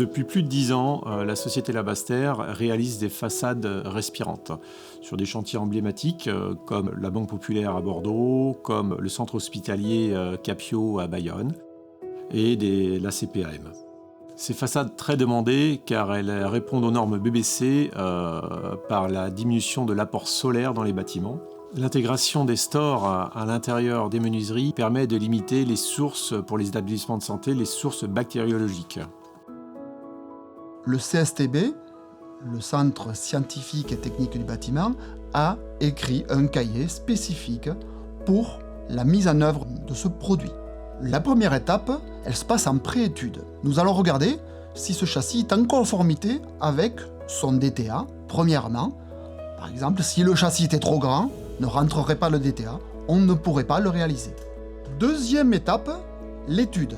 Depuis plus de 10 ans, la société Labaster réalise des façades respirantes sur des chantiers emblématiques comme la Banque Populaire à Bordeaux, comme le centre hospitalier Capio à Bayonne et l'ACPAM. Ces façades très demandées car elles répondent aux normes BBC par la diminution de l'apport solaire dans les bâtiments. L'intégration des stores à l'intérieur des menuiseries permet de limiter les sources pour les établissements de santé, les sources bactériologiques. Le CSTB, le Centre scientifique et technique du bâtiment, a écrit un cahier spécifique pour la mise en œuvre de ce produit. La première étape, elle se passe en pré-étude. Nous allons regarder si ce châssis est en conformité avec son DTA. Premièrement, par exemple, si le châssis était trop grand, ne rentrerait pas le DTA, on ne pourrait pas le réaliser. Deuxième étape, l'étude.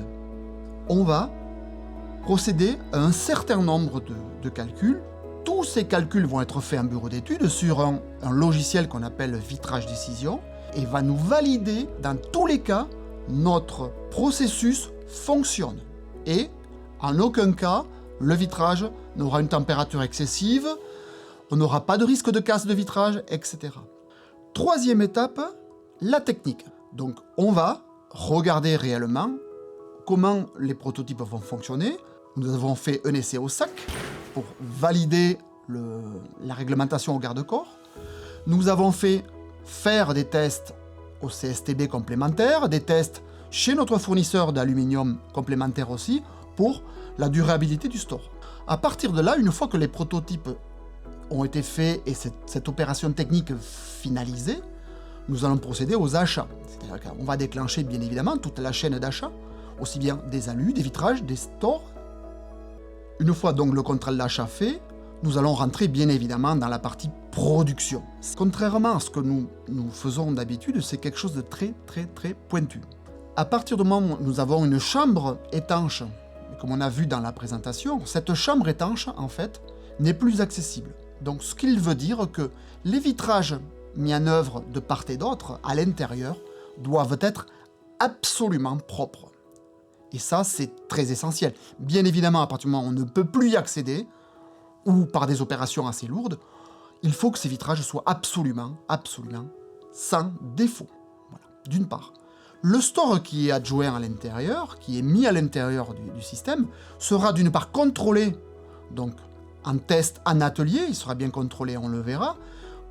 On va procéder à un certain nombre de calculs. Tous ces calculs vont être faits en bureau d'études sur un logiciel qu'on appelle Vitrage Décision et va nous valider dans tous les cas notre processus fonctionne. Et en aucun cas, le vitrage n'aura une température excessive, on n'aura pas de risque de casse de vitrage, etc. Troisième étape, la technique. Donc on va regarder réellement comment les prototypes vont fonctionner. Nous avons fait un essai au sac pour valider la réglementation au garde-corps. Nous avons fait faire des tests au CSTB complémentaires, des tests chez notre fournisseur d'aluminium complémentaire aussi, pour la durabilité du store. À partir de là, une fois que les prototypes ont été faits et cette opération technique finalisée, nous allons procéder aux achats. C'est-à-dire qu'on va déclencher bien évidemment toute la chaîne d'achat, aussi bien des alus, des vitrages, des stores. Une fois donc le contrôle d'achat fait, nous allons rentrer bien évidemment dans la partie production. Contrairement à ce que nous faisons d'habitude, c'est quelque chose de très pointu. À partir du moment où nous avons une chambre étanche, comme on a vu dans la présentation, cette chambre étanche, en fait, n'est plus accessible. Donc ce qu'il veut dire que les vitrages mis en œuvre de part et d'autre, à l'intérieur, doivent être absolument propres. Et ça, c'est très essentiel. Bien évidemment, à partir du moment où on ne peut plus y accéder, ou par des opérations assez lourdes, il faut que ces vitrages soient absolument sans défaut. Voilà, d'une part. Le store qui est adjoint à l'intérieur, qui est mis à l'intérieur du système, sera d'une part contrôlé, donc en test en atelier, il sera bien contrôlé, on le verra,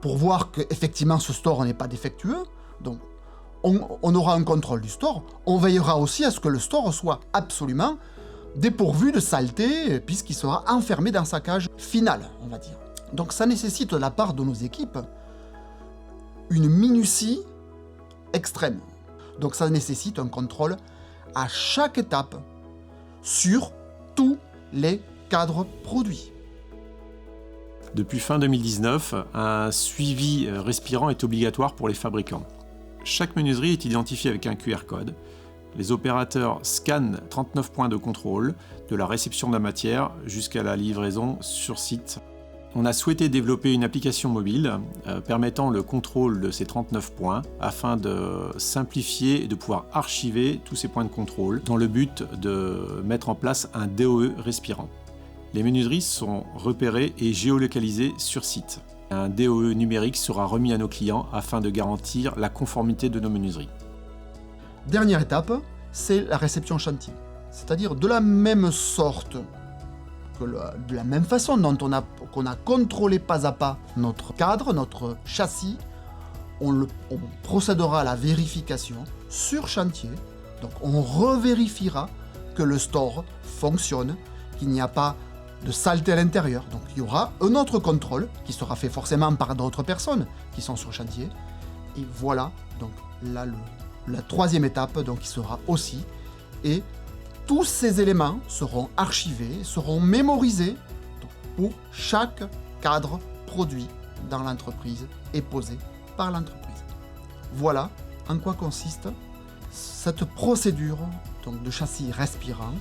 pour voir qu'effectivement ce store n'est pas défectueux. Donc on aura un contrôle du store. On veillera aussi à ce que le store soit absolument dépourvu de saleté, puisqu'il sera enfermé dans sa cage finale, on va dire. Donc ça nécessite de la part de nos équipes une minutie extrême. Donc ça nécessite un contrôle à chaque étape sur tous les cadres produits. Depuis fin 2019, un suivi respirant est obligatoire pour les fabricants. Chaque menuiserie est identifiée avec un QR code. Les opérateurs scannent 39 points de contrôle, de la réception de la matière jusqu'à la livraison sur site. On a souhaité développer une application mobile permettant le contrôle de ces 39 points afin de simplifier et de pouvoir archiver tous ces points de contrôle dans le but de mettre en place un DOE respirant. Les menuiseries sont repérées et géolocalisées sur site. Un DOE numérique sera remis à nos clients afin de garantir la conformité de nos menuiseries. Dernière étape, c'est la réception chantier. C'est-à-dire de la même sorte, de la même façon dont qu'on a contrôlé pas à pas notre cadre, notre châssis, on procédera à la vérification sur chantier. Donc on revérifiera que le store fonctionne, qu'il n'y a pas de saleté à l'intérieur. Donc il y aura un autre contrôle qui sera fait forcément par d'autres personnes qui sont sur chantier. Et voilà, donc là la troisième étape donc qui sera aussi. Et tous ces éléments seront archivés, seront mémorisés pour chaque cadre produit dans l'entreprise et posé par l'entreprise. Voilà en quoi consiste cette procédure donc, de châssis respirant